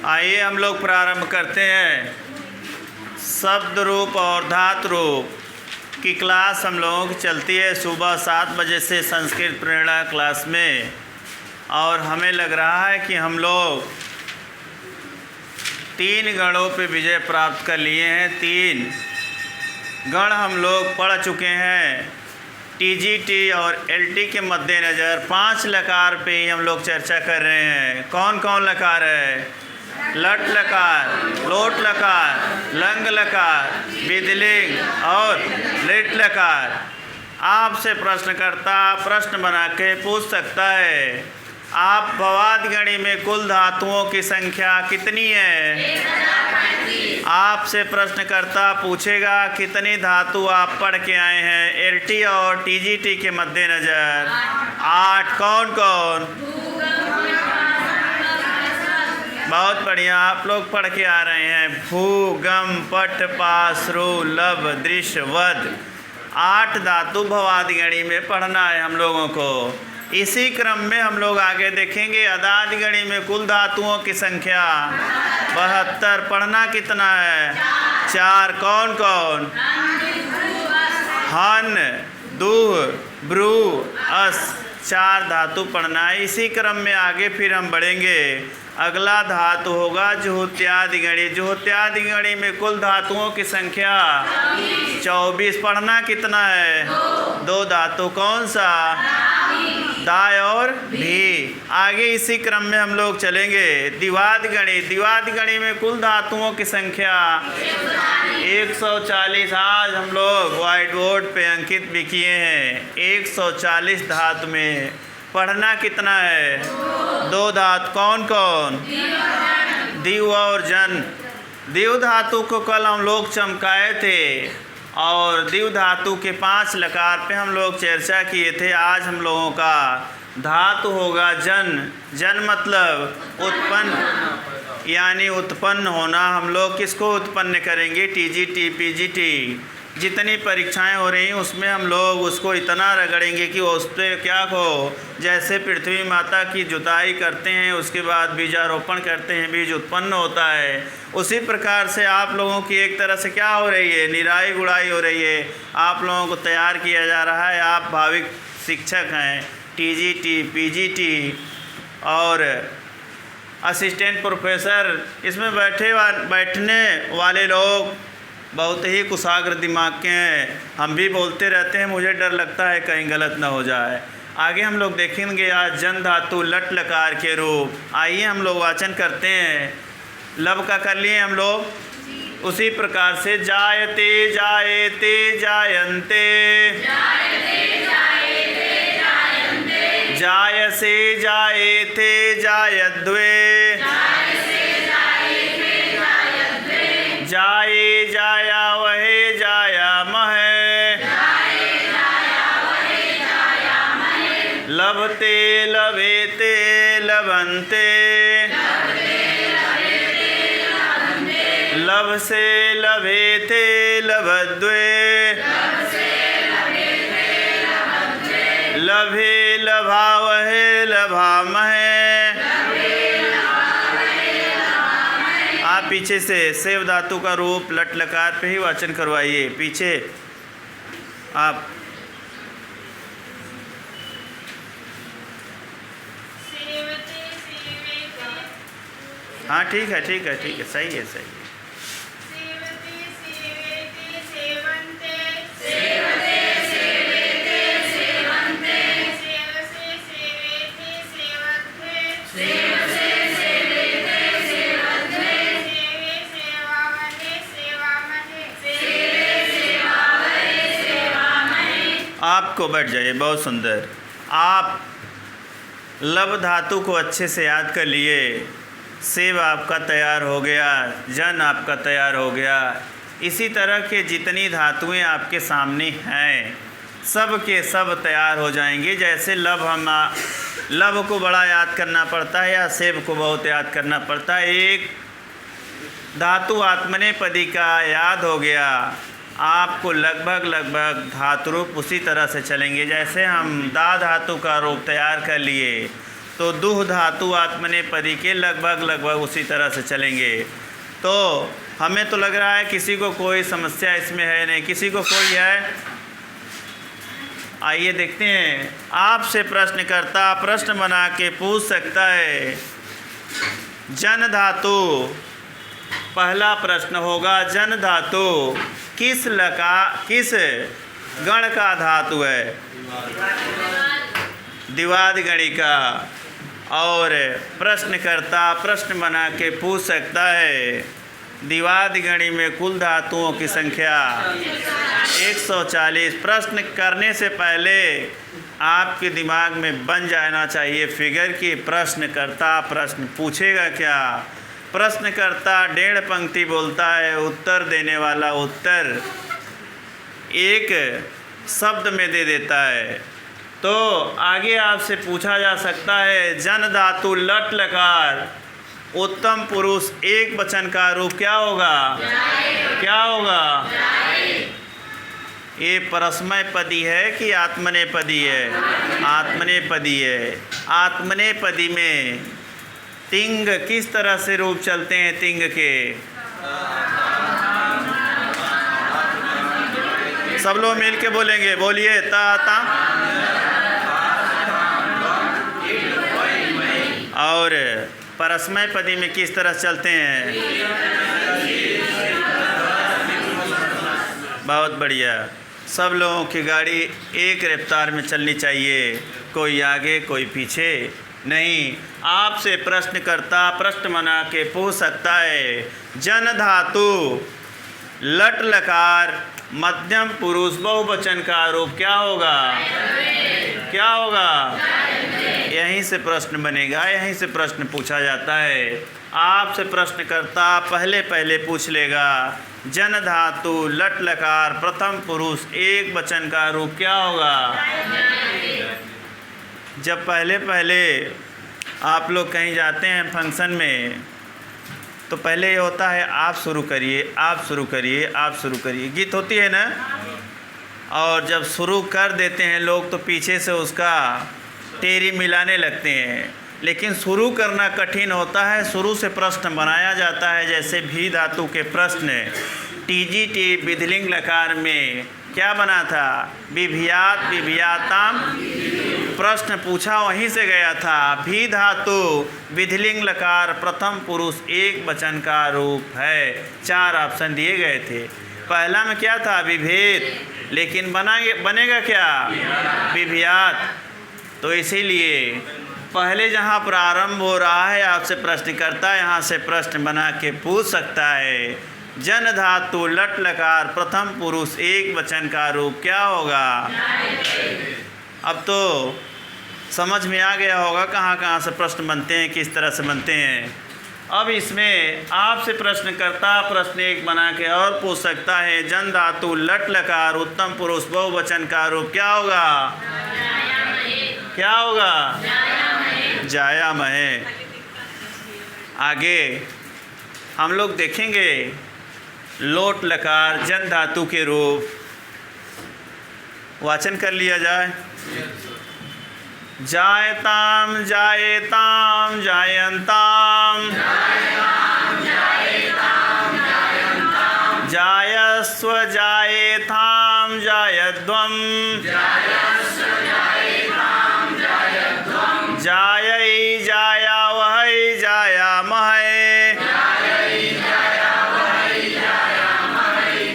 आइए हम लोग प्रारंभ करते हैं। शब्द रूप और धातु रूप की क्लास हम लोगों की चलती है सुबह 7 बजे से संस्कृत प्रेरणा क्लास में, और हमें लग रहा है कि हम लोग 3 गणों पे विजय प्राप्त कर लिए हैं। 3 गण हम लोग पढ़ चुके हैं। टीजीटी और एलटी के मद्देनज़र 5 लकार पे ही हम लोग चर्चा कर रहे हैं। कौन कौन लकार है? लट लकार, लोट लकार, लंग लकार, विधिलिंग और लिट लकार। आपसे प्रश्नकर्ता प्रश्न बना के पूछ सकता है, आप भवाद गणि में कुल धातुओं की संख्या कितनी है? आपसे प्रश्नकर्ता पूछेगा कितनी धातु आप पढ़ के आए हैं एलटी और टीजीटी के मद्देनज़र? 8। कौन कौन? बहुत बढ़िया, आप लोग पढ़ के आ रहे हैं। भू, गम, पट, पास, रू, लब, दृश्य, वध। 8 धातु भवाद गणि में पढ़ना है हम लोगों को। इसी क्रम में हम लोग आगे देखेंगे अदाद गणि में कुल धातुओं की संख्या 72। पढ़ना कितना है? 4। कौन कौन? हन, दुह, ब्रू, अस। 4 धातु पढ़ना है। इसी क्रम में आगे फिर हम बढ़ेंगे। अगला धातु होगा जुहोत्यादि गणि। जुहोत्यादि गणि में कुल धातुओं की संख्या 24। पढ़ना कितना है? 2 धातु। कौन सा? दाय और भी। आगे इसी क्रम में हम लोग चलेंगे। द्विवाद गणि। द्विवाद गणि में कुल धातुओं की संख्या 140। आज हम लोग व्हाइट बोर्ड पे अंकित भी किए हैं। 140 धातु में पढ़ना कितना है? 2 धातु। कौन कौन? दिव और जन। दिव धातु को कल हम लोग चमकाए थे और दिव धातु के 5 लकार पे हम लोग चर्चा किए थे। आज हम लोगों का धातु होगा जन। जन मतलब उत्पन्न, यानी उत्पन्न होना। हम लोग किसको उत्पन्न करेंगे? टीजीटी, पीजीटी जितनी परीक्षाएं हो रही हैं उसमें हम लोग उसको इतना रगड़ेंगे कि उस पर क्या हो, जैसे पृथ्वी माता की जुताई करते हैं उसके बाद बीजारोपण करते हैं, बीज उत्पन्न होता है, उसी प्रकार से आप लोगों की एक तरह से क्या हो रही है? निराई गुड़ाई हो रही है। आप लोगों को तैयार किया जा रहा है। आप भाविक शिक्षक हैं। टीजीटी, पीजीटी और असिस्टेंट प्रोफेसर, इसमें बैठने वाले लोग बहुत ही कुशाग्र दिमाग के हैं। हम भी बोलते रहते हैं, मुझे डर लगता है कहीं गलत ना हो जाए। आगे हम लोग देखेंगे आज जन धातु लट लकार के रूप। आइए हम लोग वाचन करते हैं। लब का कर लिए हम लोग। उसी प्रकार से जायते, जायते, जायन्ते, जायसे, जायते, जायद्वे, जाये, जाया वहे, जाया महे, लभते, लभेते, लभन्ते, लभ से, लभेते, लभद्वे, लभे, लभावहे, लभामहे। आप पीछे से सेव धातु का रूप लट लकार पे ही वाचन करवाइए। पीछे आप हाँ, ठीक है, ठीक है, ठीक है, सही है, सही है। आपको बैठ जाइए। बहुत सुंदर। आप लब धातु को अच्छे से याद कर लिए। सेव आपका तैयार हो गया, जन आपका तैयार हो गया। इसी तरह के जितनी धातुएं आपके सामने हैं सब के सब तैयार हो जाएंगे। जैसे लब को बड़ा याद करना पड़ता है या सेव को बहुत याद करना पड़ता है। एक धातु आत्मनेपदी का याद हो गया। आपको लगभग धातु रूप उसी तरह से चलेंगे। जैसे हम दा धातु का रूप तैयार कर लिए तो दुह धातु आत्मनेपदी के लगभग उसी तरह से चलेंगे। तो हमें तो लग रहा है किसी को कोई समस्या इसमें है नहीं, किसी को कोई है? आइए देखते हैं। आपसे प्रश्नकर्ता प्रश्न बना के पूछ सकता है। जन धातु, पहला प्रश्न होगा, जन धातु किस गण का धातु है? द्विवाद गणी का। और प्रश्नकर्ता प्रश्न बना के पूछ सकता है द्विवाद गणी में कुल धातुओं की संख्या 140। प्रश्न करने से पहले आपके दिमाग में बन जाना चाहिए फिगर कि प्रश्नकर्ता प्रश्न पूछेगा क्या। प्रश्नकर्ता 1.5 पंक्ति बोलता है, उत्तर देने वाला उत्तर एक शब्द में दे देता है। तो आगे आपसे पूछा जा सकता है जन धातु लट लकार उत्तम पुरुष एक वचन का रूप क्या होगा? क्या होगा? ये परस्मय पदी है कि आत्मनेपदी है? आत्मनेपदी है। आत्मनेपदी में तिंग किस तरह से रूप चलते हैं? तिंग के सब लोग मिल के बोलेंगे, बोलिए ता ता। और परस्मय पदी में किस तरह चलते हैं? बहुत बढ़िया। सब लोगों की गाड़ी एक रफ्तार में चलनी चाहिए, कोई आगे कोई पीछे नहीं। आपसे प्रश्नकर्ता प्रश्न बना के पूछ सकता है जन धातु लट लकार मध्यम पुरुष बहुवचन का रूप क्या होगा? क्या होगा? यहीं से प्रश्न बनेगा, यहीं से प्रश्न पूछा जाता है। आपसे प्रश्नकर्ता पहले पूछ लेगा जन धातु लट लकार प्रथम पुरुष एक वचन का रूप क्या होगा? जब पहले आप लोग कहीं जाते हैं फंक्शन में तो पहले ये होता है आप शुरू करिए, आप शुरू करिए, आप शुरू करिए, गीत होती है ना। और जब शुरू कर देते हैं लोग तो पीछे से उसका तेरी मिलाने लगते हैं, लेकिन शुरू करना कठिन होता है। शुरू से प्रश्न बनाया जाता है। जैसे भी धातु के प्रश्न टीजीटी विधिलिंग लकार में क्या बना था? विभियात विभियाताम, प्रश्न पूछा वहीं से गया था। भी धातु विधिलिंग लकार प्रथम पुरुष एक वचन का रूप है। 4 ऑप्शन दिए गए थे। पहला में क्या था? विभेद, लेकिन बनेगा क्या? विभियात। तो इसीलिए पहले जहाँ प्रारंभ हो रहा है आपसे प्रश्नकर्ता यहाँ से प्रश्न बना के पूछ सकता है जन धातु लट लकार प्रथम पुरुष एक वचन का रूप क्या होगा? अब तो समझ में आ गया होगा कहाँ से प्रश्न बनते हैं, किस तरह से बनते हैं। अब इसमें आपसे प्रश्नकर्ता प्रश्न एक बना के और पूछ सकता है जन धातु लट लकार उत्तम पुरुष बहुवचन का रूप क्या होगा? क्या होगा? जायामहे। आगे हम लोग देखेंगे लोट लकार जन धातु के रूप। वाचन कर लिया जाए। जायताम जायताम जायन्ताम, जायस्व जायेथाम जायध्वम, जायै जायावहै जायामहे,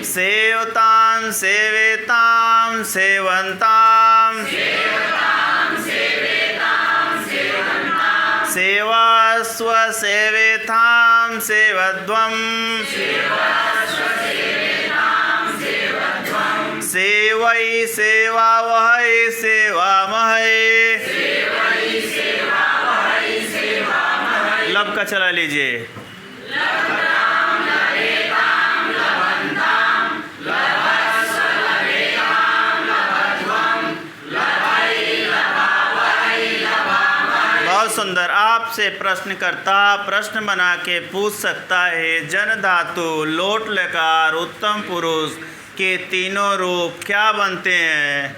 सेवताम सेवेताम सेवन्ताम, सेवास्व सेवेताम सेवध्वम, सेवै सेवावहै सेवामहे। लब का चला लीजिए। बहुत सुंदर। आपसे प्रश्नकर्ता प्रश्न बना के पूछ सकता है जन धातु लोट लकार उत्तम पुरुष के तीनों रूप क्या बनते हैं?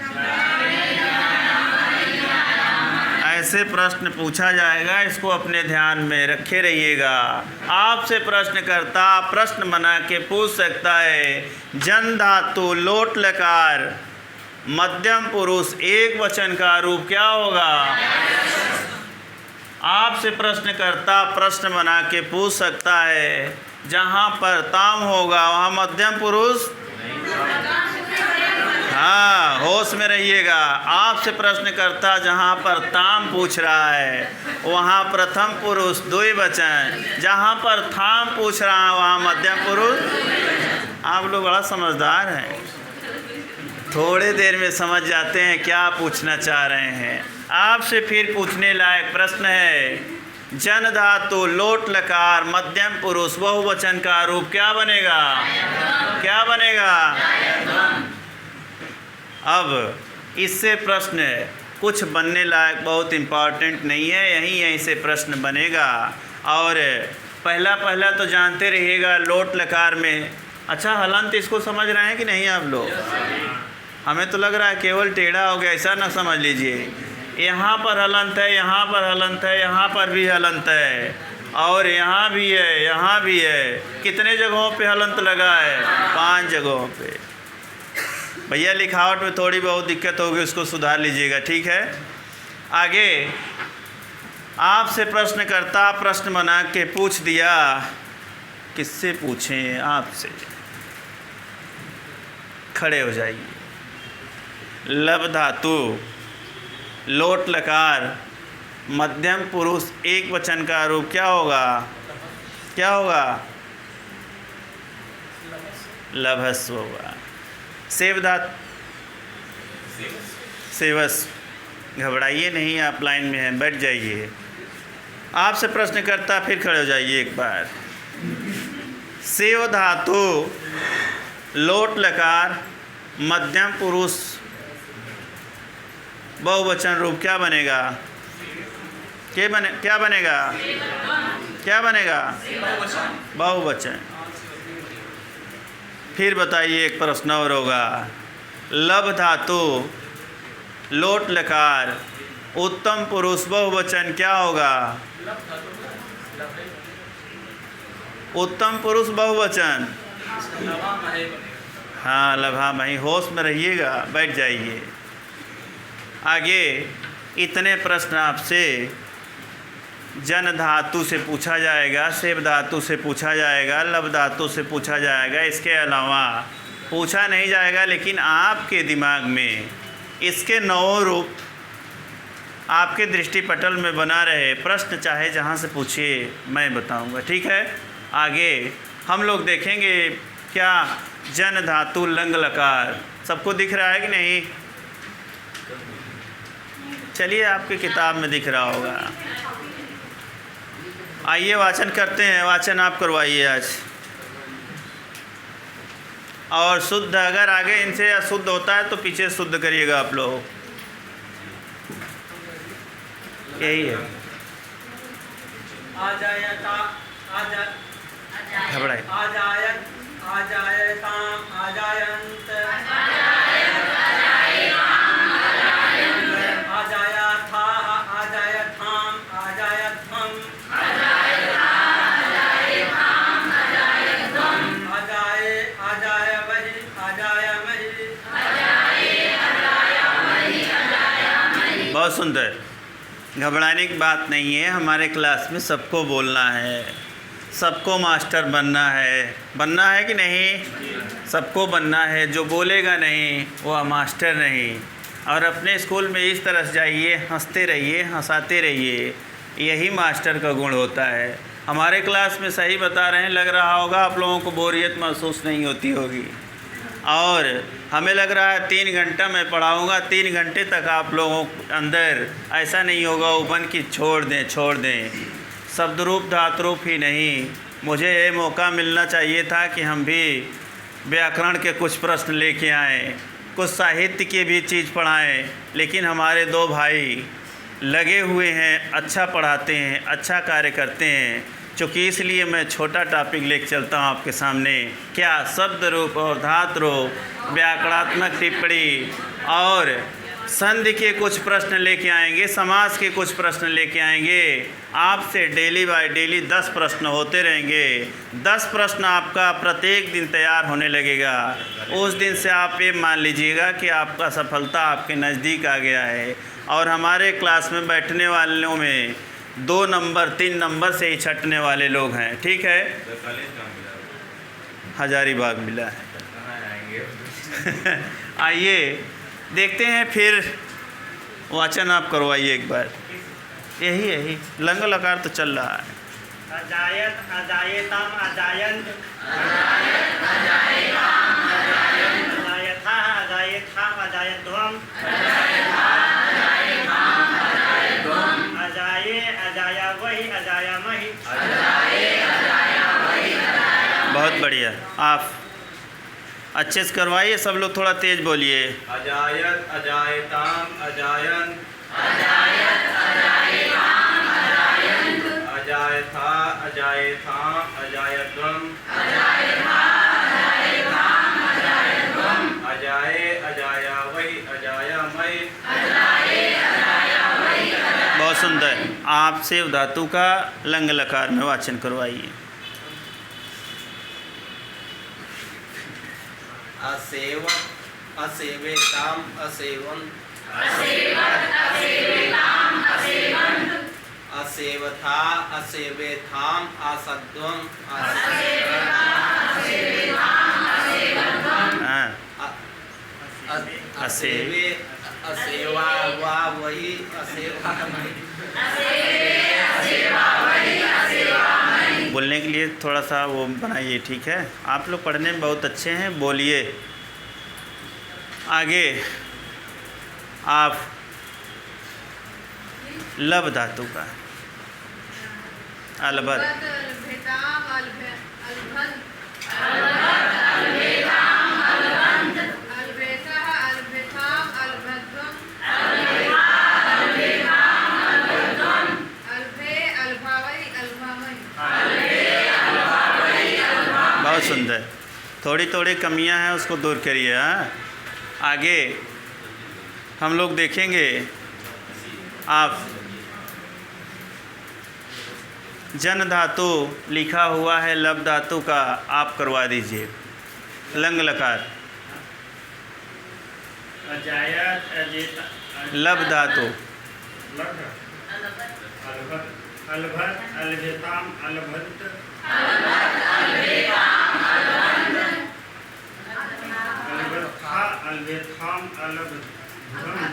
कैसे प्रश्न पूछा जाएगा इसको अपने ध्यान में रखे रहिएगा। आपसे प्रश्नकर्ता प्रश्न बना के पूछ सकता है, जन धातु लोट लकार मध्यम पुरुष एक वचन का रूप क्या होगा? आपसे प्रश्नकर्ता प्रश्न बना के पूछ सकता है, जहाँ पर ताम होगा वहाँ मध्यम पुरुष, हाँ होश में रहिएगा। आपसे प्रश्नकर्ता जहाँ पर ताम पूछ रहा है वहाँ प्रथम पुरुष द्विवचन, जहाँ पर थाम पूछ रहा है वहाँ मध्यम पुरुष। आप लोग बड़ा समझदार हैं, थोड़े देर में समझ जाते हैं क्या पूछना चाह रहे हैं। आपसे फिर पूछने लायक प्रश्न है, जन धातु लोट लकार मध्यम पुरुष बहुवचन का रूप क्या बनेगा? क्या बनेगा? अब इससे प्रश्न कुछ बनने लायक बहुत इम्पॉर्टेंट नहीं है, यहीं से प्रश्न बनेगा। और पहला तो जानते रहिएगा लोट लकार में। अच्छा हलंत इसको समझ रहे हैं कि नहीं आप लोग? हमें तो लग रहा है केवल टेढ़ा हो गया, ऐसा ना समझ लीजिए। यहाँ पर हलंत है, यहाँ पर हलंत है, यहाँ पर भी हलंत है, और यहाँ भी है, यहाँ भी है। कितने जगहों पे हलंत लगा है? 5 जगहों पे। भैया लिखावट में थोड़ी बहुत दिक्कत होगी, उसको सुधार लीजिएगा, ठीक है। आगे आपसे प्रश्नकर्ता प्रश्न बना के पूछ दिया, किससे पूछें? आपसे। खड़े हो जाइए। लब धातु लोट लकार मध्यम पुरुष एक वचन का रूप क्या होगा? क्या होगा? लभस्व होगा। सेव धातु सेवस। घबराइए नहीं, आप लाइन में हैं, बैठ जाइए। आपसे प्रश्न करता, फिर खड़े हो जाइए एक बार। सेव धातु लोट लकार मध्यम पुरुष बहुवचन रूप क्या बनेगा? क्या बनेगा? क्या बनेगा? बहुवचन। फिर बताइए, एक प्रश्न और होगा। लब धातु लोट लकार उत्तम पुरुष बहुवचन क्या होगा? उत्तम पुरुष बहुवचन, हाँ लभामही। होश में रहिएगा, बैठ जाइए। आगे इतने प्रश्न आपसे जन धातु से पूछा जाएगा, सेव धातु से पूछा जाएगा, लब धातु से पूछा जाएगा। इसके अलावा पूछा नहीं जाएगा, लेकिन आपके दिमाग में इसके 9 रूप आपके दृष्टिपटल में बना रहे। प्रश्न चाहे जहाँ से पूछिए, मैं बताऊंगा, ठीक है। आगे हम लोग देखेंगे क्या जन धातु लंग लकार सबको दिख रहा है कि नहीं? चलिए, आपकी किताब में दिख रहा होगा। आइए वाचन करते हैं। वाचन आप करवाइए आज। और शुद्ध अगर आगे इनसे अशुद्ध होता है तो पीछे शुद्ध करिएगा आप लोग। यही है। घबराए बहुत सुंदर। घबराने की बात नहीं है। हमारे क्लास में सबको बोलना है, सबको मास्टर बनना है कि नहीं? सबको बनना है। जो बोलेगा नहीं वो मास्टर नहीं। और अपने स्कूल में इस तरह से जाइए, हंसते रहिए, हंसाते रहिए, यही मास्टर का गुण होता है। हमारे क्लास में सही बता रहे हैं, लग रहा होगा आप लोगों को बोरियत महसूस नहीं होती होगी। और हमें लग रहा है 3 घंटा मैं पढ़ाऊँगा, 3 घंटे तक आप लोगों के अंदर ऐसा नहीं होगा उपन की छोड़ दें। शब्दरूप धातुरूप ही नहीं, मुझे ये मौका मिलना चाहिए था कि हम भी व्याकरण के कुछ प्रश्न लेके आएँ, कुछ साहित्य की भी चीज़ पढ़ाएँ। लेकिन हमारे 2 भाई लगे हुए हैं, अच्छा पढ़ाते हैं, अच्छा कार्य करते हैं। चूँकि इसलिए मैं छोटा टॉपिक लेके चलता हूँ आपके सामने। क्या शब्द रूप और धातु रूप, व्याकरणात्मक टिप्पणी और संधि के कुछ प्रश्न लेके आएंगे, समास के कुछ प्रश्न लेके आएंगे। आपसे डेली बाय डेली 10 प्रश्न होते रहेंगे। 10 प्रश्न आपका प्रत्येक दिन तैयार होने लगेगा। उस दिन से आप ये मान लीजिएगा कि आपका सफलता आपके नज़दीक आ गया है। और हमारे क्लास में बैठने वालों में 2 नंबर 3 नंबर से ही छटने वाले लोग हैं। ठीक है, हजारीबाग मिला है। आइए देखते हैं, फिर वाचन आप करवाइए एक बार। यही लंग लकार तो चल रहा है। अजायत अजायताम अजायंत अजायथा अजायथाम अजायध्वम अजाये अजाया वही अजायामहि। बहुत बढ़िया, आप अच्छे से करवाइए। सब लोग थोड़ा तेज बोलिए। अजायत अजायताम अजायन अजायथा अजायथाम अजायध्वम अजाये अजाया वही अजायामहि। बहुत सुंदर। आप सेव धातु का लंग लकार में वाचन करवाइए। असेवत असेवेताम असेवन असेवथा असेवेथाम असद्वम हाँ, असेवे असेवा वा वही असेवा। बोलने के लिए थोड़ा सा वो बनाइए। ठीक है, आप लोग पढ़ने में बहुत अच्छे हैं, बोलिए। आगे आप लब धातु का अलबत बहुत सुंदर। थोड़ी थोड़ी कमियां हैं, उसको दूर करिए। हाँ, आगे हम लोग देखेंगे। आप जन धातु लिखा हुआ है लब धातु का, आप करवा दीजिए लंग लकार। अजायत अजेता लब धातु अलभत अलभेताम अलभंत अलभथा अलभेथाम अलभध्वम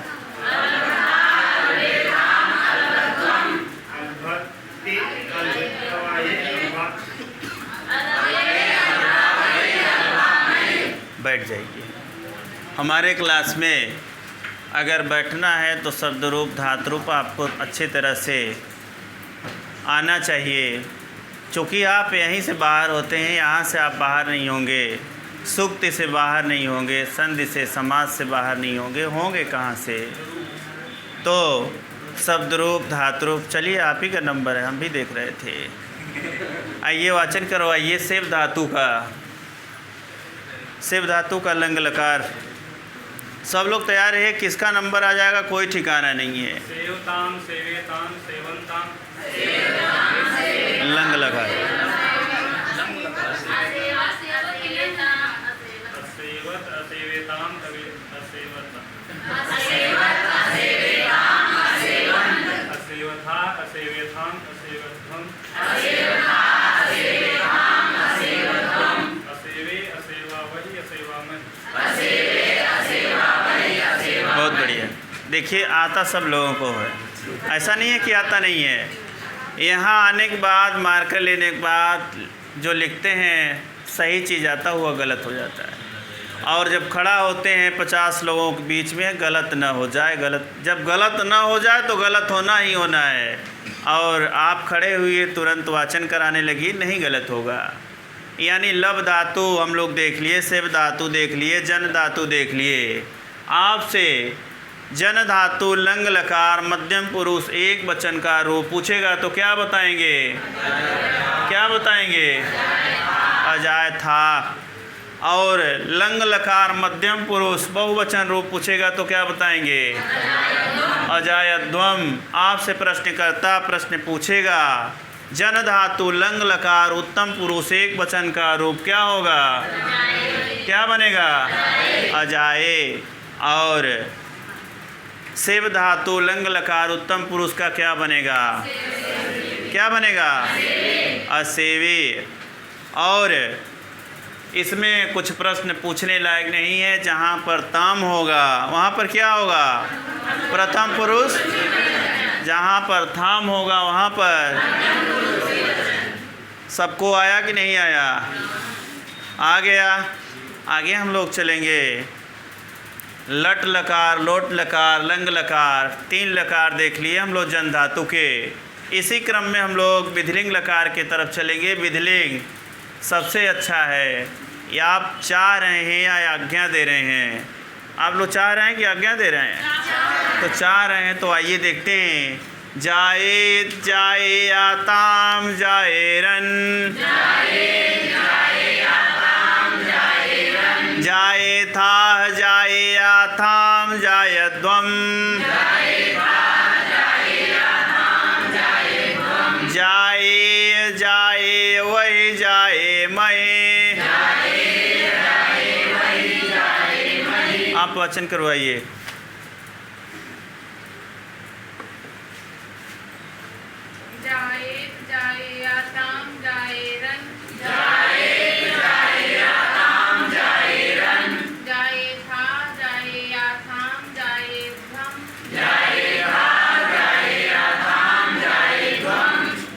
अलभत्ते अलभत्वाये अलभत। बैठ जाइए। हमारे क्लास में अगर बैठना है तो शब्द रूप धातु रूप आपको अच्छी तरह से आना चाहिए। चूँकि आप यहीं से बाहर होते हैं, यहाँ से आप बाहर नहीं होंगे, सुक्ति से बाहर नहीं होंगे, संधि से समास से बाहर नहीं होंगे कहाँ से? तो शब्द रूप धातु रूप। चलिए, आप ही का नंबर है, हम भी देख रहे थे। आइए वाचन करवाइए सेव धातु का। सेव धातु का लंग लकार। सब लोग तैयार है? किसका नंबर आ जाएगा कोई ठिकाना नहीं है। सेवताम सेवेताम सेवंताम लंग लकार। असेवत असेवेताम असेवथा असेवेथाम असेवध्वम असेवे असेवा वही असेवामहि। बहुत बढ़िया। देखिए, आता सब लोगों को है, ऐसा नहीं है कि आता नहीं है। यहाँ आने के बाद मार्कर लेने के बाद जो लिखते हैं सही चीज़ आता हुआ गलत हो जाता है। और जब खड़ा होते हैं 50 लोगों के बीच में, गलत ना हो जाए। जब गलत ना हो जाए तो गलत होना ही होना है। और आप खड़े हुए तुरंत वाचन कराने लगी, नहीं गलत होगा। यानी लब धातु हम लोग देख लिए, सेव धातु देख लिए, जन धातु देख लिए। आपसे जन धातु लंग लकार मध्यम पुरुष एक वचन का रूप पूछेगा तो क्या बताएंगे? क्या बताएंगे? अजाय था। और लंग लकार मध्यम पुरुष बहुवचन रूप पूछेगा तो क्या बताएंगे? अजायध्वम। आपसे प्रश्नकर्ता प्रश्न पूछेगा जन धातु लंग लकार उत्तम पुरुष एक वचन का रूप क्या होगा? क्या बनेगा? अजाए। और सेव धातु लंग लकार उत्तम पुरुष का क्या बनेगा? क्या बनेगा? असेवे। और इसमें कुछ प्रश्न पूछने लायक नहीं है। जहाँ पर ताम होगा वहाँ पर क्या होगा? प्रथम पुरुष। जहाँ पर थाम होगा वहाँ पर सबको आया कि नहीं आया? आ गया। आगे हम लोग चलेंगे। लट लकार लोट लकार लंग लकार 3 लकार देख लिए हम लोग जन धातु के। इसी क्रम में हम लोग विधिलिंग लकार के तरफ चलेंगे। विधिलिंग सबसे अच्छा है। या आप चाह रहे हैं या आज्ञा दे रहे हैं? आप लोग चाह रहे हैं कि आज्ञा दे रहे हैं? तो चाह रहे हैं तो आइए देखते हैं। जाए जाए आताम जाएरन, जाए था जाए आथाम जायध्वम, जाए जाए वही जाए मैं। आप वचन करवाइए। जाए जाए आताम जाएरन, जाए था जाए आताम जाएध्वम,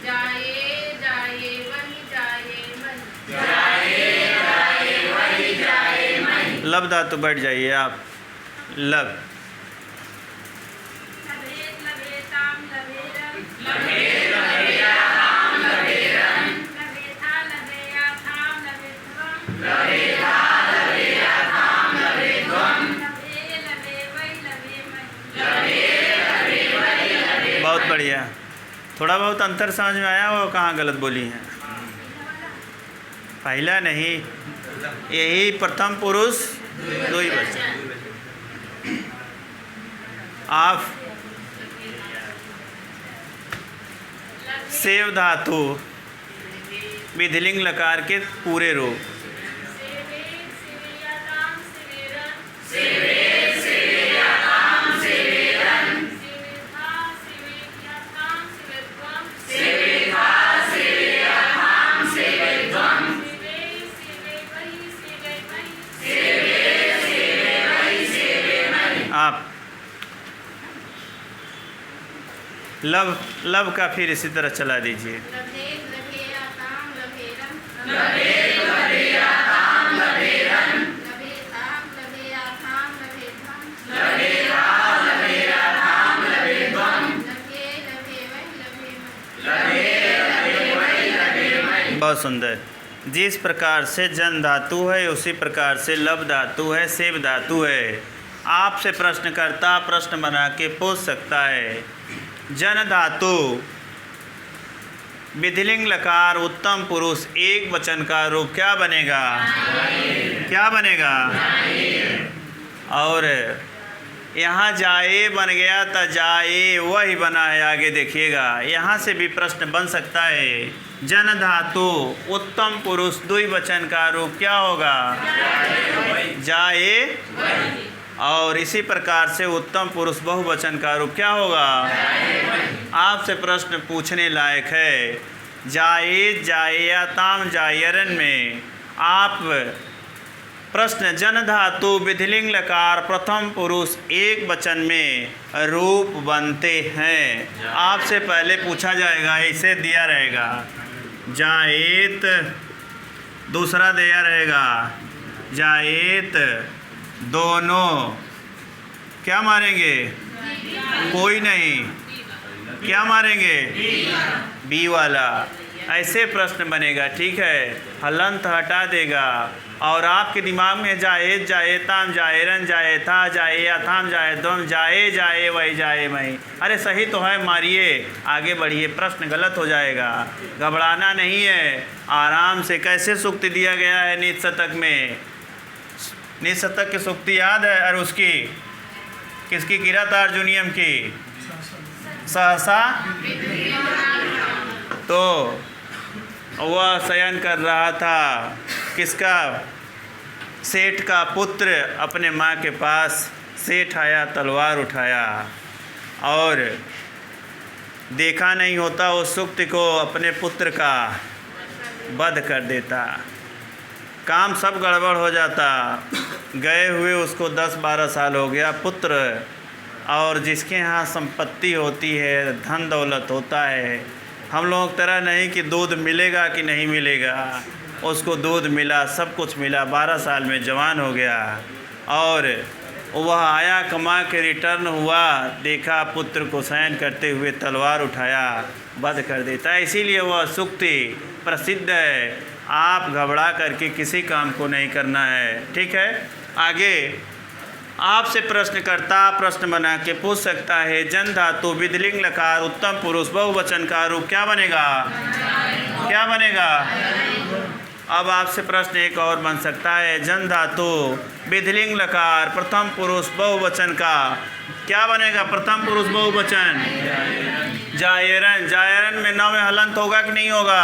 जाए जाए वही जाए मैं। लब धातु बैठ जाइए आप। लब लभेताम लभेरन, लभेथा लभेयाथाम लभेध्वम, लभे लभे वही लभे मैं। बहुत बढ़िया। थोड़ा बहुत अंतर समझ में आया? वो कहाँ गलत बोली हैं? पहला नहीं, यही प्रथम पुरुष दो ही वचन। आप सेव धातु विधिलिंग लकार के पूरे रूप। सेवे सेवेयाताम सेवेरन, सेवेथा सेवेयाताम सेवेध्वम, सेवे सेवे वही सेवे मैं। आप लब का फिर इसी तरह चला दीजिए। लभे लभेयाताम लभेरन, लभेताम लभेयाताम लभेध्वम, लभे लभे वही लभे मैं। बहुत सुंदर। जिस प्रकार से जन धातु है उसी प्रकार से लब धातु है, सेव धातु है। आपसे प्रश्नकर्ता प्रश्न बना के पूछ सकता है। जन धातु विधिलिंग लकार उत्तम पुरुष एक वचन का रूप क्या बनेगा? क्या बनेगा? और यहाँ जाए बन गया तो जाए वही बना है। आगे देखिएगा, यहाँ से भी प्रश्न बन सकता है। जन धातु उत्तम पुरुष द्विवचन का रूप क्या होगा? जाए। और इसी प्रकार से उत्तम पुरुष बहुवचन का रूप क्या होगा? आपसे प्रश्न पूछने लायक है। जाए जाएयाताम जायरन में आप प्रश्न जन धातु विधिलिंग लकार प्रथम पुरुष एक वचन में रूप बनते हैं। आपसे पहले पूछा जाएगा, इसे दिया रहेगा जाएत, दूसरा दिया रहेगा जाएत, दोनों क्या मारेंगे? कोई नहीं, क्या मारेंगे? बी वाला। ऐसे प्रश्न बनेगा, ठीक है। हलंत हटा देगा और आपके दिमाग में जाए जाएताम जाएरन जाए था जाए अथाम जाए दोम जाए जाए वही जाए मई। अरे सही तो है, मारिए, आगे बढ़िए। प्रश्न गलत हो जाएगा, घबराना नहीं है। आराम से कैसे सूक्त दिया गया है नीत शतक में, निशतक की सूक्ति याद है? और उसकी किसकी? किरातार्जुनीयम की सहसा। तो वह शयन कर रहा था, किसका? सेठ का पुत्र अपने माँ के पास। सेठ आया, तलवार उठाया और देखा नहीं होता उस सुक्त को, अपने पुत्र का वध कर देता। काम सब गड़बड़ हो जाता। गए हुए उसको 10-12 साल हो गया। पुत्र और जिसके यहाँ संपत्ति होती है, धन दौलत होता है, हम लोगों की तरह नहीं कि दूध मिलेगा कि नहीं मिलेगा। उसको दूध मिला, सब कुछ मिला, 12 साल में जवान हो गया। और वह आया, कमा के रिटर्न हुआ, देखा पुत्र को शयन करते हुए, तलवार उठाया, वध कर देता है। इसीलिए वह सूक्ति प्रसिद्ध है। आप घबरा करके किसी काम को नहीं करना है, ठीक है। आगे आपसे प्रश्नकर्ता प्रश्न बना के पूछ सकता है, जन धातु विधिलिंग लकार उत्तम पुरुष बहुवचन का रूप क्या बनेगा? क्या बनेगा? अब आपसे प्रश्न एक और बन सकता है, जन धातु विधिलिंग लकार प्रथम पुरुष बहुवचन का क्या बनेगा? प्रथम पुरुष बहुवचन जायरन। जायरन में नव में हलंत होगा कि नहीं होगा?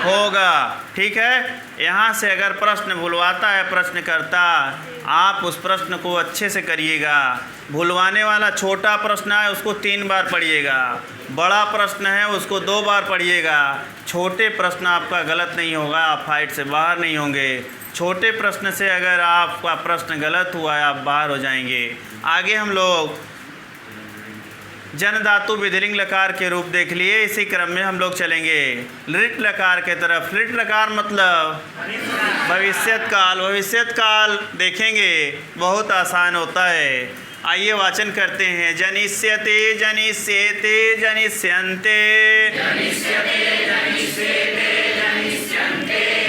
होगा, ठीक है। यहाँ से अगर प्रश्न भुलवाता है प्रश्नकर्ता, आप उस प्रश्न को अच्छे से करिएगा। भुलवाने वाला छोटा प्रश्न है उसको 3 बार पढ़िएगा, बड़ा प्रश्न है उसको 2 बार पढ़िएगा। छोटे प्रश्न आपका गलत नहीं होगा, आप फाइट से बाहर नहीं होंगे। छोटे प्रश्न से अगर आपका प्रश्न गलत हुआ है, आप बाहर हो जाएंगे। आगे हम लोग जन धातु विधिलिंग लकार के रूप देख लिए, इसी क्रम में हम लोग चलेंगे लिट लकार के तरफ। लिट लकार मतलब भविष्यत काल। भविष्यत काल देखेंगे, बहुत आसान होता है। आइए वाचन करते हैं, जनिष्यते जनिष्येते जनिष्यन्ते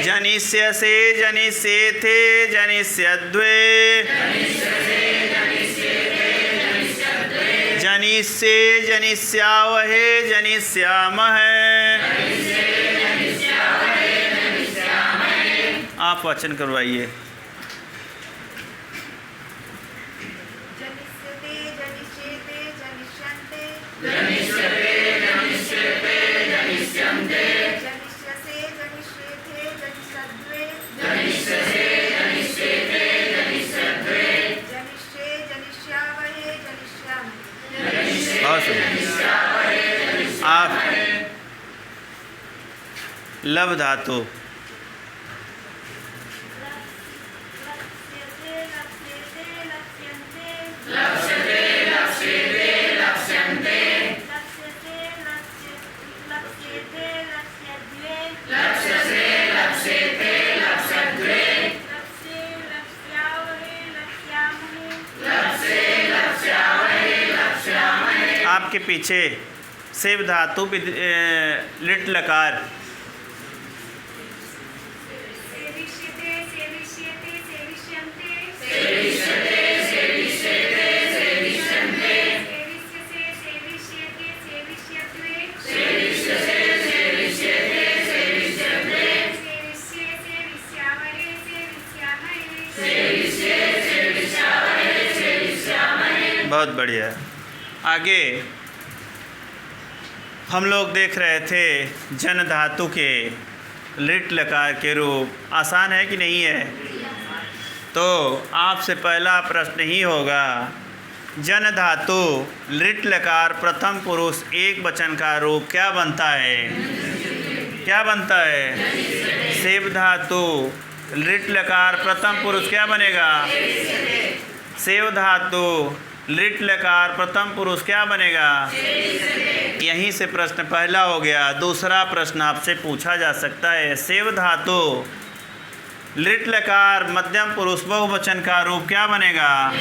जनिष्यसे जनिष्येथे जनिष्यद्वे जनिष्ये जनिष्यावहे जनिष्यामहे। आप वाचन करवाइए। जनिष्यते जनिष्येते जनिष्यन्ते जनिष्यते जनिष्येते जनिष्यन्ते जनिष्यसे जनिष्येथे जनिष्यद्वे जनिष्यसे जनिष्येते जनिष्यद्वे जनिष्ये जनिष्यावहे जनिष्यामहे। और आप लव धातु लक्ष्यते लक्ष्यते लक्ष्यन्ते लक्ष्यसे लक्ष्यते लक्ष्यद्वे लक्ष्ये लक्ष्यावहे लक्ष्यामहे। आपके पीछे सेव धातु लिट लकार सेविष्यते सेविष्यते सेविष्यन्ते सेविष्यते सेविष्यते सेविष्यन्ते सेविष्यसे सेविष्यते सेविष्यद्वे सेविष्यसे सेविष्यते सेविष्यन्ते सेविष्ये सेविष्यावहे सेविष्यामहे। सेविष्ये सेविष्यावहे सेविष्यामहे। बहुत बढ़िया। आगे हम लोग देख रहे थे जन धातु के लिट लकार के रूप। आसान है कि नहीं है? तो आपसे पहला प्रश्न ही होगा, जन धातु लिट लकार प्रथम पुरुष एक वचन का रूप क्या बनता है? क्या बनता है? सेव धातु लिट लकार प्रथम पुरुष क्या बनेगा? सेव धातु लिट लकार प्रथम पुरुष क्या बनेगा? यहीं से प्रश्न पहला हो गया। दूसरा प्रश्न आपसे पूछा जा सकता है, सेव धातु लिट लकार मध्यम पुरुष बहुवचन का रूप क्या बनेगा?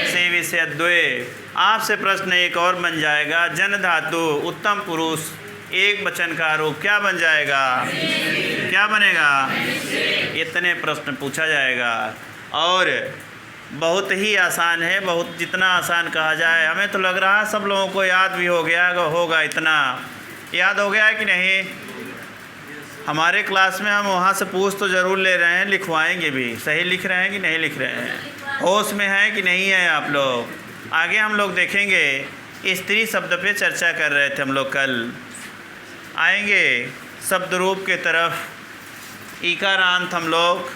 सेविष्यद्वे। आपसे प्रश्न एक और बन जाएगा, जन धातु उत्तम पुरुष एक वचन का रूप क्या बन जाएगा? क्या बनेगा? इतने प्रश्न पूछा जाएगा और बहुत ही आसान है। बहुत जितना आसान कहा जाए, हमें तो लग रहा है सब लोगों को याद भी हो गया होगा। इतना याद हो गया है कि नहीं? हमारे क्लास में हम वहाँ से पूछ तो ज़रूर ले रहे हैं, लिखवाएंगे भी। सही लिख रहे हैं कि नहीं लिख रहे हैं? होश में हैं कि नहीं है आप लोग? आगे हम लोग देखेंगे। स्त्री शब्द पे चर्चा कर रहे थे हम लोग कल। आएंगे शब्द रूप के तरफ। ईकारांत हम लोग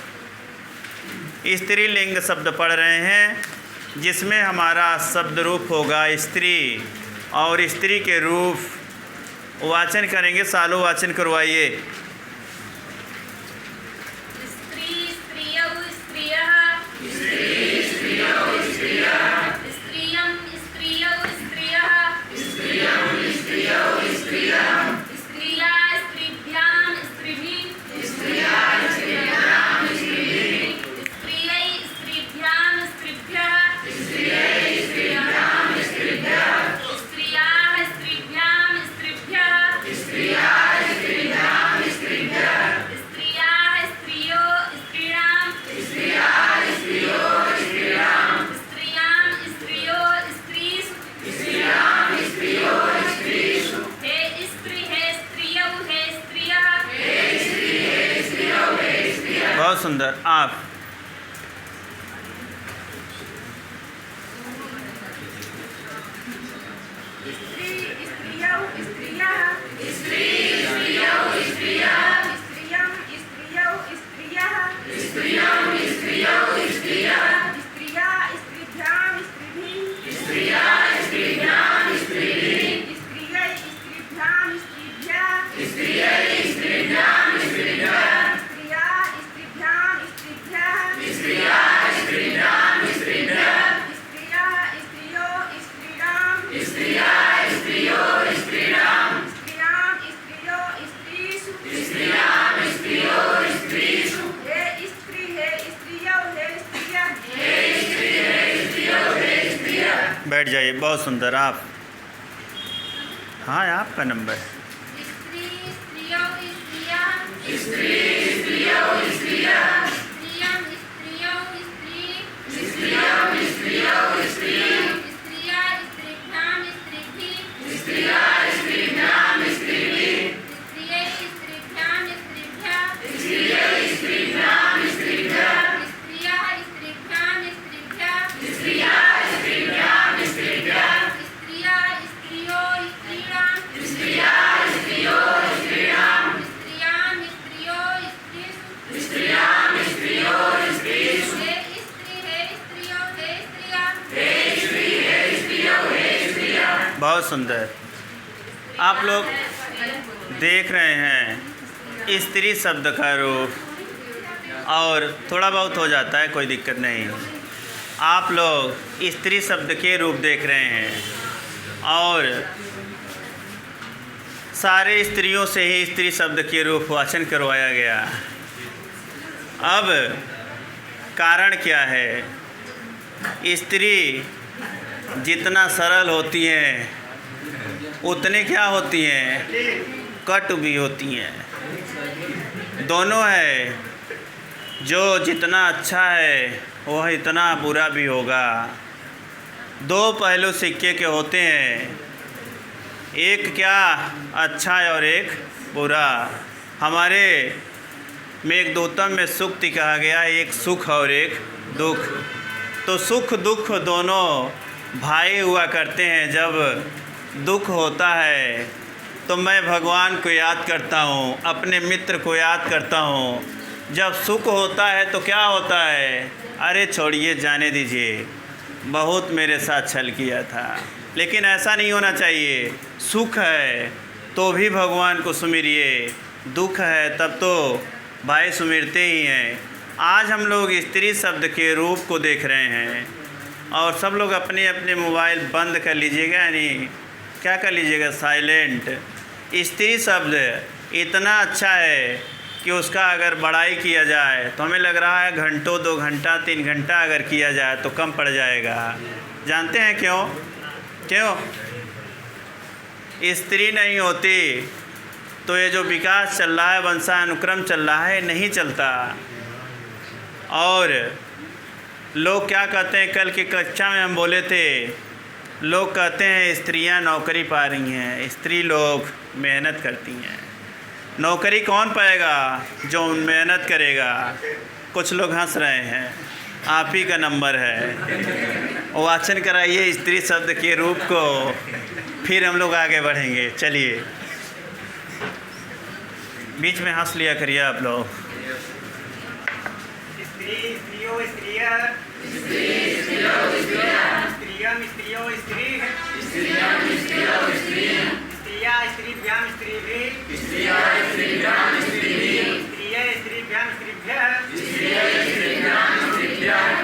स्त्रीलिंग शब्द पढ़ रहे हैं, जिसमें हमारा शब्द रूप होगा स्त्री, और स्त्री के रूप वाचन करेंगे। सालो वाचन करवाइए। स्त्री स्त्रियौ स्त्रियः स्त्रियं स्त्रियौ स्त्रियः स्त्रिया स्त्रिभ्यां स्त्रिभिः स्त्रियै स्त्रिभ्यां स्त्रिभ्यः स्त्रियाः स्त्रिभ्यां स्त्रिभ्यः स्त्रियां स्त्रियो स्त्रीणां स्त्रियां स्त्रीषु हे स्त्री हे स्त्रियौ हे स्त्रियः। बहुत सुंदर। आप स्त्रियौ स्त्रियः स्त्रियौ स्त्रियः स्त्रियं स्त्रियौ स्त्रियः स्त्रियं स्त्रियौ स्त्रियः स्त्रिया स्त्रिभ्यां स्त्रिभिः स्त्रिया स्त्रिभ्यां स्त्रिभिः स्त्रियै स्त्रिभ्यां स्त्रिभ्यः स्त्रियै स्त्रिभ्यां स्त्रिभ्यः स्त्रिया स्त्रिभ्यां स्त्रिभ्यः स्त्रिया स्त्रिभ्यां स्त्रिभ्यः स्त्रिया स्त्रियो स्त्रीणां स्त्रिया स्त्रियो स्त्रीणां स्त्रियां स्त्रियो स्त्रीषु स्त्रियां स्त्रियो स्त्रीषु हे स्त्री हे स्त्रियौ हे स्त्रियः हे स्त्रियो हे स्त्रियः। बैठ जाइए। बहुत सुंदर। आप हाँ, आपका नंबर। स्त्री स्त्रियौ स्त्रियः स्त्री स्त्रियौ स्त्रियः स्त्रियं स्त्रियौ स्त्री स्त्रियं स्त्रियौ स्त्री स्त्रिया स्त्रिभ्यां स्त्रिभिः स्त्रिया स्त्रिभ्यां स्त्रिभिः स्त्रियै स्त्रिभ्यां स्त्रिभ्यः स्त्रियै स्त्रिभ्यां स्त्रिभ्यः स्त्रियः स्त्रिभ्यां स्त्रिभ्यः स्त्रिया स्त्रिभ्यां स्त्रिभ्यः स्त्रिया स्त्रियो स्त्रीणां स्त्रिया स्त्रियो स्त्रीणां स्त्रियां स्त्रियो स्त्रीषु स्त्रियां स्त्रियो स्त्रीषु हे स्त्री हे स्त्रियो हे स्त्रियः हे स्त्री हे स्त्रियो हे स्त्रियः। बहुत सुंदर। आप लोग देख रहे हैं स्त्री शब्द का रूप, और थोड़ा बहुत हो जाता है, कोई दिक्कत नहीं। आप लोग स्त्री शब्द के रूप देख रहे हैं, और सारे स्त्रियों से ही स्त्री शब्द के रूप वाचन करवाया गया। अब कारण क्या है? स्त्री जितना सरल होती हैं, उतने क्या होती हैं? कटु भी होती हैं। दोनों है। जो जितना अच्छा है वह इतना बुरा भी होगा। दो पहलू सिक्के के होते हैं, एक क्या अच्छा है और एक बुरा। हमारे मेघदूतम में सूक्ति कहा गया, एक सुख और एक दुख। तो सुख दुख दोनों भाई हुआ करते हैं। जब दुख होता है तो मैं भगवान को याद करता हूँ, अपने मित्र को याद करता हूँ। जब सुख होता है तो क्या होता है? अरे छोड़िए, जाने दीजिए, बहुत मेरे साथ छल किया था। लेकिन ऐसा नहीं होना चाहिए। सुख है तो भी भगवान को सुमिरिए, दुख है तब तो भाई सुमिरते ही हैं। आज हम लोग स्त्री शब्द के रूप को देख रहे हैं, और सब लोग अपने अपने मोबाइल बंद कर लीजिएगा, यानी क्या कर लीजिएगा, साइलेंट। स्त्री शब्द इतना अच्छा है कि उसका अगर बड़ाई किया जाए तो हमें लग रहा है घंटों, 2 घंटा, 3 घंटा अगर किया जाए तो कम पड़ जाएगा। जानते हैं क्यों? क्यों? स्त्री नहीं होती तो ये जो विकास चल रहा है, वंशानुक्रम चल रहा है, नहीं चलता। और लोग क्या कहते हैं, कल की कक्षा में हम बोले थे, लोग कहते हैं स्त्रियां नौकरी पा रही हैं, स्त्री लोग मेहनत करती हैं। नौकरी कौन पाएगा? जो मेहनत करेगा। कुछ लोग हंस रहे हैं, आप ही का नंबर है। वाचन कराइए स्त्री शब्द के रूप को, फिर हम लोग आगे बढ़ेंगे। चलिए, बीच में हंस लिया करिए आप लोग। स्त्री स्त्रियो स्त्रियः स्त्रियं स्त्रियो स्त्रीः स्त्रिया स्त्रीभ्यां स्त्रीभिः स्त्रिय स्त्रीभ्यां स्त्रीभ्यः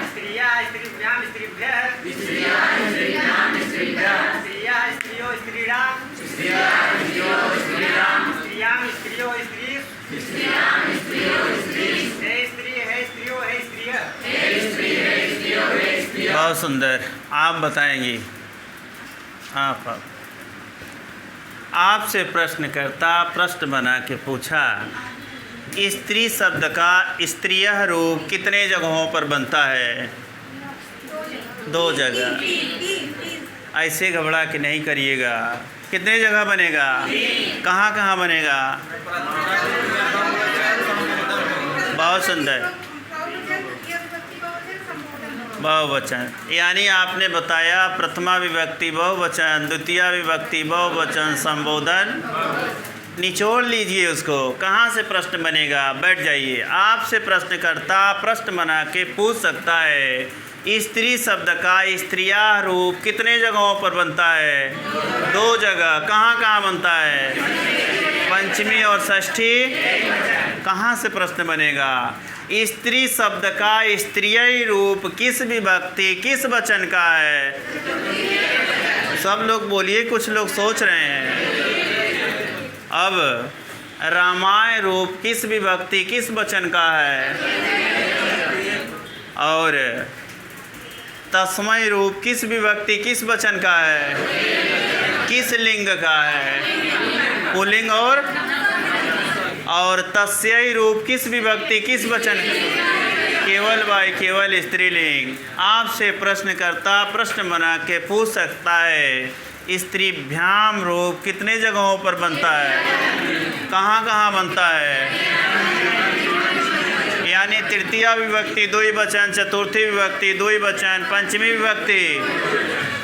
स्त्रिया स्त्रीभ्यां स्त्रीभ्यः स्त्रियः स्त्रियो स्त्रीणां स्त्रियां स्त्रियो स्त्रीः हे स्त्री है स्त्रियो है स्त्रियः बहुत सुंदर। आप बताएंगी। आप आपसे प्रश्नकर्ता प्रश्न बना के पूछा, स्त्री शब्द का स्त्रीयः रूप कितने जगहों पर बनता है? 2 जगह। ऐसे घबरा के नहीं करिएगा। कितने जगह बनेगा? कहाँ कहाँ बनेगा? बहुत सुंदर। बहुवचन, यानी आपने बताया प्रथमा विभक्ति बहुवचन, द्वितीय विभक्ति बहुवचन, संबोधन। निचोड़ लीजिए उसको। कहाँ से प्रश्न बनेगा? बैठ जाइए। आपसे प्रश्नकर्ता प्रश्न बना के पूछ सकता है, स्त्री शब्द का स्त्रीयः रूप कितने जगहों पर बनता है? 2 जगह। कहाँ कहाँ बनता है? पंचमी और षष्ठी। कहाँ से प्रश्न बनेगा? स्त्री शब्द का स्त्रीय रूप किस विभक्ति किस वचन का है? सब लोग बोलिए, कुछ लोग सोच रहे हैं। अब रामाय रूप किस विभक्ति किस वचन का है? और तस्मै रूप किस विभक्ति किस वचन का है? किस लिंग का है? पुल्लिंग। और तस्यै रूप किस विभक्ति किस वचन? केवल बाई केवल स्त्रीलिंग। आपसे प्रश्नकर्ता प्रश्न बना के पूछ सकता है, स्त्रीभ्याम रूप कितने जगहों पर बनता है? कहाँ कहाँ बनता है? यानी तृतीय विभक्ति द्विवचन, चतुर्थी विभक्ति द्विवचन, पंचमी विभक्ति।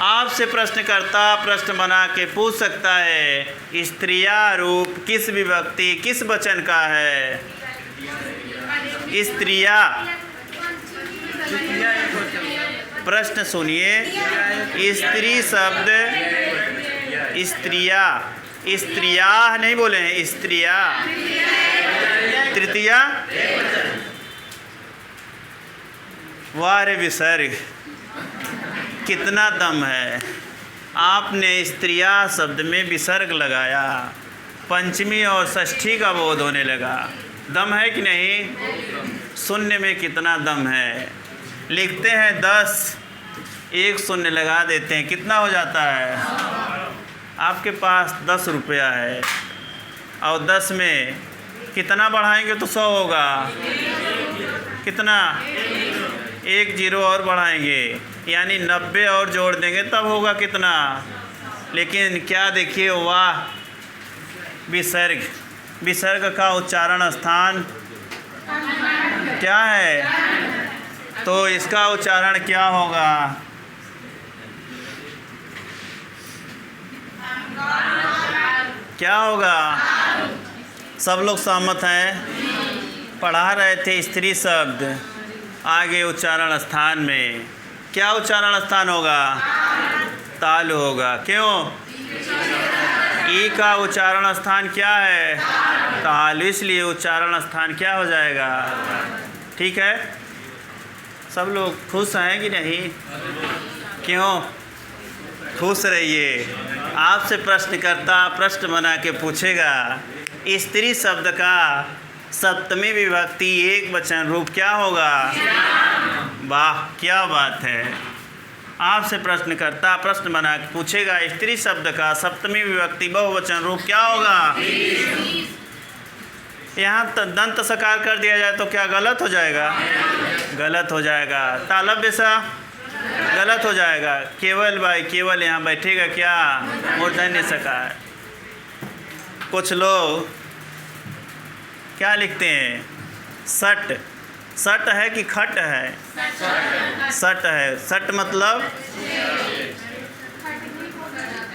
आपसे प्रश्नकर्ता प्रश्न बना के पूछ सकता है, स्त्रिया रूप किस विभक्ति किस वचन का है? स्त्रिया। प्रश्न सुनिए, स्त्री शब्द स्त्रिया, स्त्रिया नहीं बोले हैं, स्त्रिया। तृतीया वारे विसर्ग। कितना दम है! आपने स्त्रिया शब्द में विसर्ग लगाया, पंचमी और षष्ठी का बोध होने लगा। दम है कि नहीं? शून्य में कितना दम है! लिखते हैं 10, 1 शून्य लगा देते हैं, कितना हो जाता है? आपके पास 10 रुपया है और 10 में कितना बढ़ाएंगे तो 100 होगा। कितना? 1 0 और बढ़ाएंगे, यानी 90 और जोड़ देंगे तब होगा कितना? लेकिन क्या देखिए, वाह! विसर्ग। विसर्ग का उच्चारण स्थान क्या है? तो इसका उच्चारण क्या होगा? क्या होगा? सब लोग सहमत हैं? पढ़ा रहे थे स्त्री शब्द, आगे उच्चारण स्थान में क्या उच्चारण स्थान होगा? तालु होगा। क्यों? ई का उच्चारण स्थान क्या है? तालु, इसलिए उच्चारण स्थान क्या हो जाएगा? ठीक है? सब लोग खुश हैं कि नहीं? क्यों खुश रहिए? आपसे प्रश्नकर्ता प्रश्न बना के पूछेगा, स्त्री शब्द का सप्तमी विभक्ति एक वचन रूप क्या होगा? वाह, क्या बात है! आपसे प्रश्नकर्ता प्रश्न बना के पूछेगा, स्त्री शब्द का सप्तमी विभक्ति बहुवचन रूप क्या होगा? यहाँ दंत सकार कर दिया जाए तो क्या गलत हो जाएगा? गलत हो जाएगा। तालव्य सा गलत हो जाएगा। केवल बाई केवल यहाँ बैठेगा क्या? मूर्धन्य सकार। कुछ लोग क्या लिखते हैं? सट। सट है कि खट है? सट है। सट मतलब?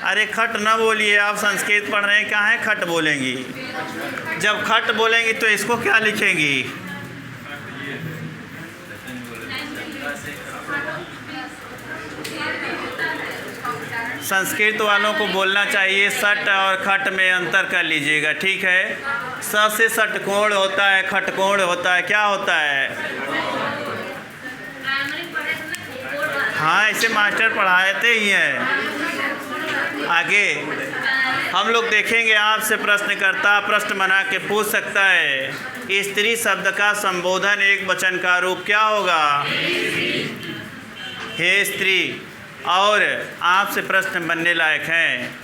अरे खट ना बोलिए, आप संस्कृत पढ़ रहे हैं, क्या है खट बोलेंगी? जब खट बोलेंगी तो इसको क्या लिखेंगी? संस्कृत वालों को बोलना चाहिए सट और खट में अंतर कर लीजिएगा, ठीक है? स से षटकोण होता है, खटकोण होता है, क्या होता है? हाँ, ऐसे मास्टर पढ़ाते ही हैं। आगे हम लोग देखेंगे, आपसे प्रश्नकर्ता प्रश्न बना के पूछ सकता है। स्त्री शब्द का संबोधन एक वचन का रूप क्या होगा? हे स्त्री। और आपसे प्रश्न बनने लायक हैं।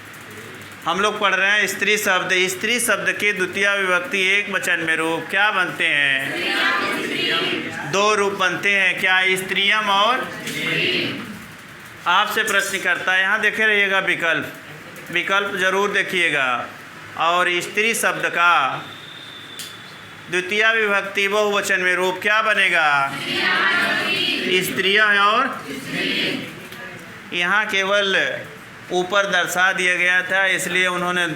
हम लोग पढ़ रहे हैं स्त्री शब्द। स्त्री शब्द के द्वितीय विभक्ति एक वचन में रूप क्या बनते हैं? दो रूप बनते हैं, क्या? स्त्रियम और। आपसे प्रश्न करता है, यहाँ देखे रहिएगा विकल्प, विकल्प जरूर देखिएगा। और स्त्री शब्द का द्वितीय विभक्ति बहुवचन में रूप क्या बनेगा? स्त्रियाँ और। यहाँ केवल ऊपर दर्शा दिया गया था, इसलिए उन्होंने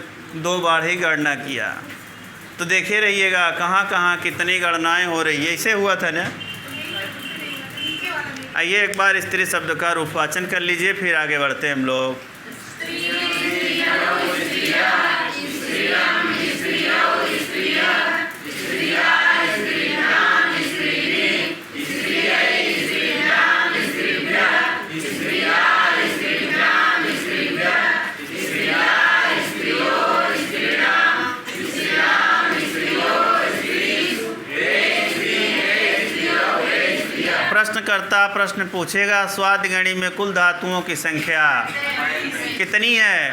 2 बार ही गणना किया। तो देखे रहिएगा कहाँ कहाँ कितनी गणनाएं हो रही है। ऐसे हुआ था ना। आइए एक बार स्त्री शब्द का रूपवाचन कर लीजिए, फिर आगे बढ़ते हैं हम लोग। प्रश्नकर्ता प्रश्न पूछेगा, स्वादगणी में कुल धातुओं की संख्या कितनी है?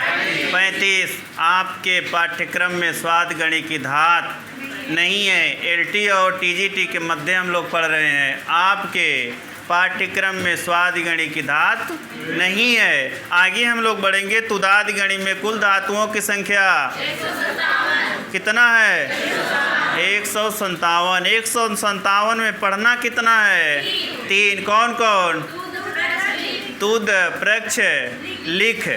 35। आपके पाठ्यक्रम में स्वादगणी की धात नहीं है। एलटी और टीजीटी के मध्य हम लोग पढ़ रहे हैं। आपके पाठ्यक्रम में स्वादगणी की धात नहीं है। आगे हम लोग बढ़ेंगे। तुदादगणी में कुल धातुओं की संख्या कितना है? 157। 157 में पढ़ना कितना है? 3। कौन कौन? तुद, प्रक्ष, लिख।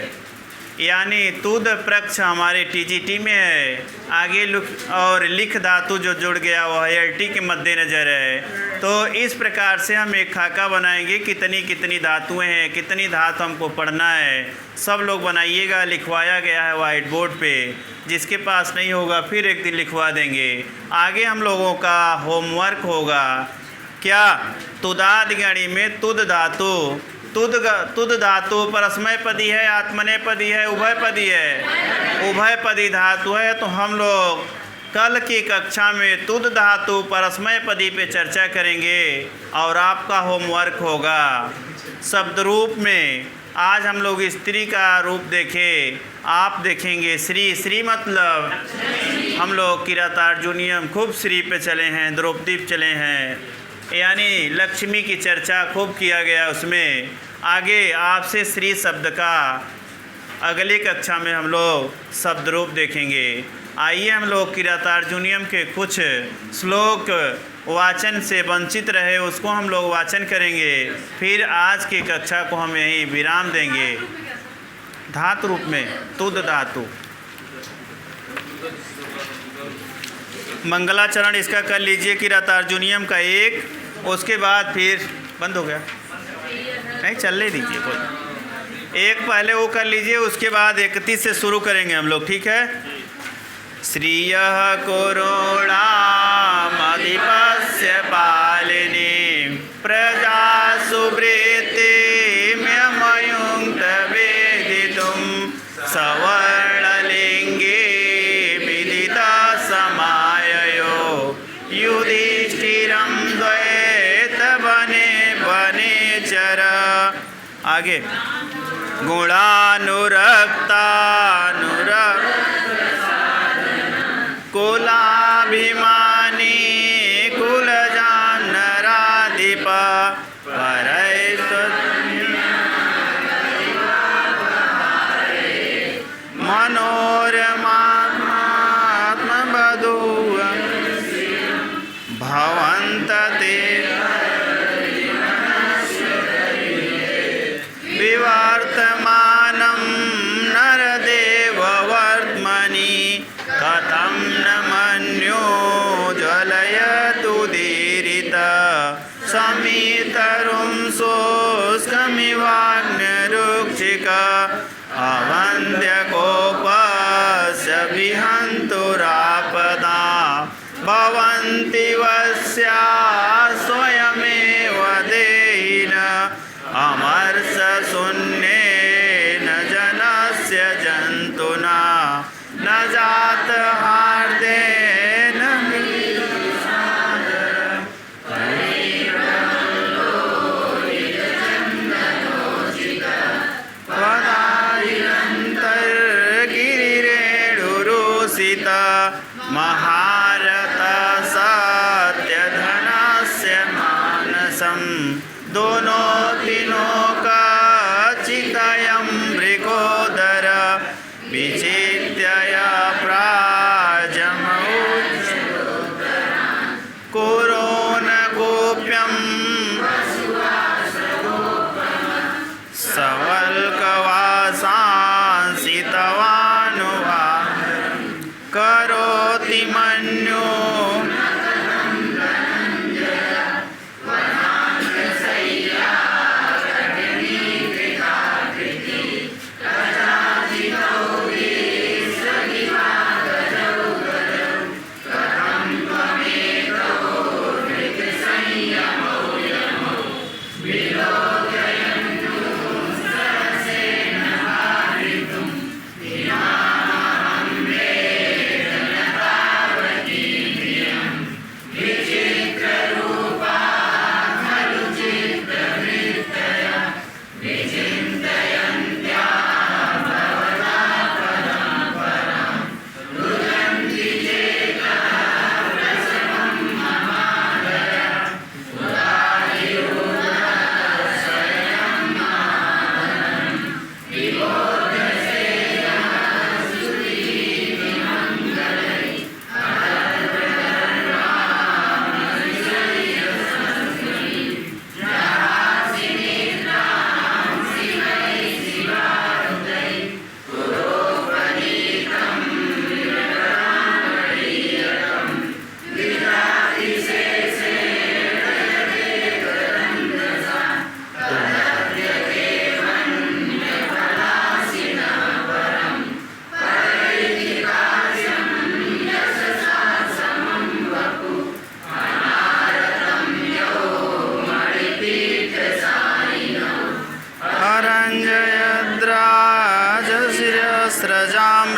यानी तुद प्रक्ष हमारे टीजीटी में है। आगे और लिख धातु जो जुड़ गया वह एलटी के मद्देनज़र है। तो इस प्रकार से हम एक खाका बनाएंगे, कितनी कितनी धातुएं हैं, कितनी धातु हमको पढ़ना है। सब लोग बनाइएगा, लिखवाया गया है वाइट बोर्ड पे। जिसके पास नहीं होगा फिर एक दिन लिखवा देंगे। आगे हम लोगों का होमवर्क होगा क्या? तुदादगणी में तुद धातु। तुद धातु परस्मैपदी है, आत्मनेपदी है, उभयपदी है? उभयपदी धातु है। तो हम लोग कल की कक्षा में तुद धातु परस्मैपदी पे चर्चा करेंगे और आपका होमवर्क होगा शब्द रूप में। आज हम लोग स्त्री का रूप देखें। आप देखेंगे श्री। श्री मतलब हम लोग किरातार्जुनीयम खूब श्री पे चले हैं, द्रौपदी पे चले हैं, यानी लक्ष्मी की चर्चा खूब किया गया उसमें। आगे आपसे श्री शब्द का अगली कक्षा में हम लोग शब्द रूप देखेंगे। आइए हम लोग किरातार्जुनीयम के कुछ श्लोक वाचन से वंचित रहे उसको हम लोग वाचन करेंगे। फिर आज की कक्षा को हम यहीं विराम देंगे। धातु रूप में तुद धातु। मंगलाचरण इसका कर लीजिए किरातार्जुनीयम का एक। उसके बाद फिर बंद हो गया, नहीं चलने दीजिए कोई। एक पहले वो कर लीजिए, उसके बाद 31 से शुरू करेंगे हम लोग, ठीक है? श्रियः कुरुणामधिपस्य पालिनी प्रजा सुवृत्तिमयुङ्क्त वेदितुं सवर्णलिङ्गे विदिता समाययो युधिष्ठिरं द्वैतवने वनेचर। आगे कुलाभिमानी कुलजान्नराधिप मनोरमात्मवधू सन्तते विवर्तमानं नरदेववर्त्मनि कथं न मन्यो ज्वलयतुदीरित समितरुं शुष्कमिवाग्निरुक्षिक अवन्द्यकोपस्य विहन्तुरापदा भवन्ति वस्या स्वयमेव देहिन अमर्षशून्येन जनस्य जन्तुना न जातहार्देन त्वदायन्तर्गिरिरेणुरुषित महारथ सत्यधनस्य मानसं दोनों तीनों का चितयं मृगोदर विचित्य प्राजमौच कुरोन गोप्यं सवल्कवासांसितवानुवा करोति मन्यो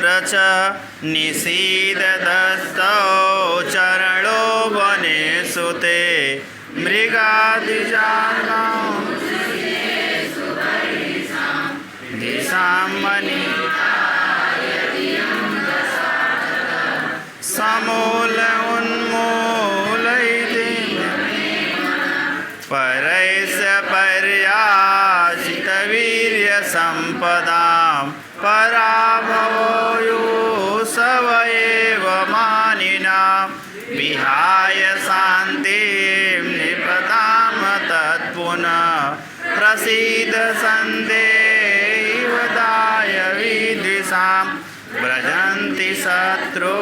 रच निषीददस्तौ चरणो वने सुते मृगादिजानौ दिशां मनि समूल उन्मूलयिते परैस्य पर्यासितवीर्यसम्पदां पराभवो योऽसव एव मानिनां विहाय शान्तिं निपदाम तत्पुनः प्रसीद सन्देहवदाय विद्विषां व्रजन्ति शत्रो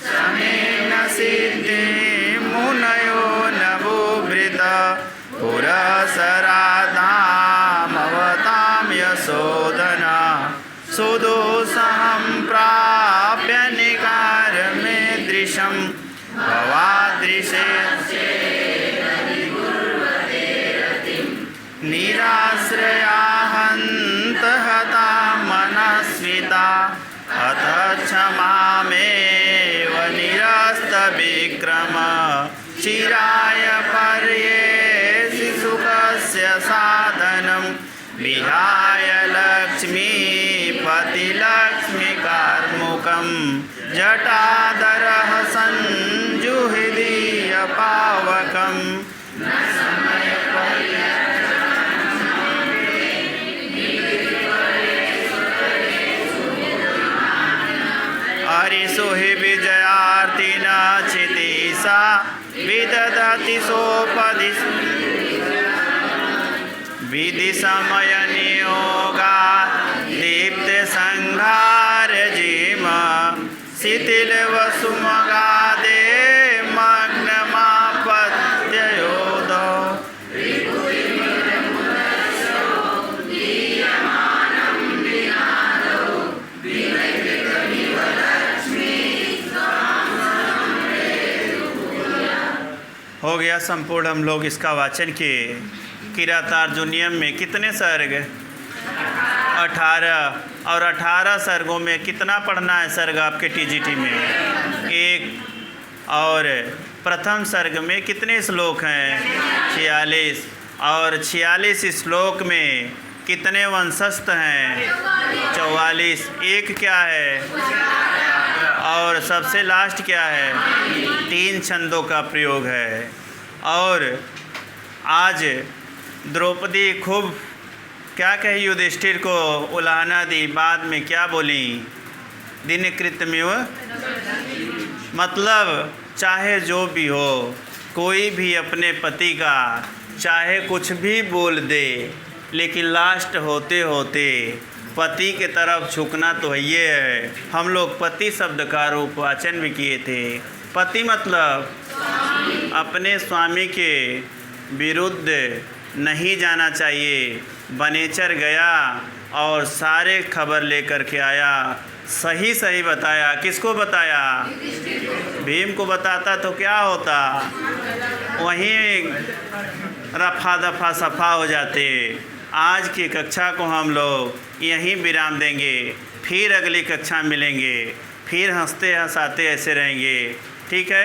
समेन सिद्धिं मुनयो नभुभृत पुरसराधामवतां यशोदना सुदोषहं प्राप्य निकारमेदृशं भवादृशे निराश्रयाहन्तहता मनस्विता अथ क्षमामेव निरस्तविक्रम चिराय पर्येषि सुखस्य साधनं विहाय लक्ष्मीपतिलक्ष्मीकार्मुकं जटाधरः सञ्जुहृदीयपावकं हरिषु हि विजयार्तिना ददति सोपदिश विधि समय नियोगा दीप्त संघार जीम शिथिल वसुमगादे मग्नमापत्ययोदो हो गया संपूर्ण। हम लोग इसका वाचन किए। किरातार्जुनियम में कितने सर्ग? 18। और 18 सर्गों में कितना पढ़ना है सर्ग आपके टीजीटी में? 1। और प्रथम सर्ग में कितने श्लोक हैं? 46। और 46 श्लोक में कितने वंशस्थ हैं? 44। एक क्या है? और सबसे लास्ट क्या है? 3 छंदों का प्रयोग है। और आज द्रौपदी खूब क्या कही युधिष्ठिर को उलाहना दी, बाद में क्या बोली? दिन कृतमेव, मतलब चाहे जो भी हो, कोई भी अपने पति का चाहे कुछ भी बोल दे, लेकिन लास्ट होते होते पति के तरफ झुकना तो ये है। हम लोग पति शब्द का रूप वाचन भी किए थे। पति मतलब अपने स्वामी के विरुद्ध नहीं जाना चाहिए। बनेचर गया और सारे खबर लेकर के आया, सही सही बताया। किसको बताया? भीम को बताता तो क्या होता? वहीं रफा दफा सफा हो जाते। आज की कक्षा को हम लोग यहीं विराम देंगे, फिर अगली कक्षा मिलेंगे, फिर हंसते हंसाते ऐसे रहेंगे। ठीक है।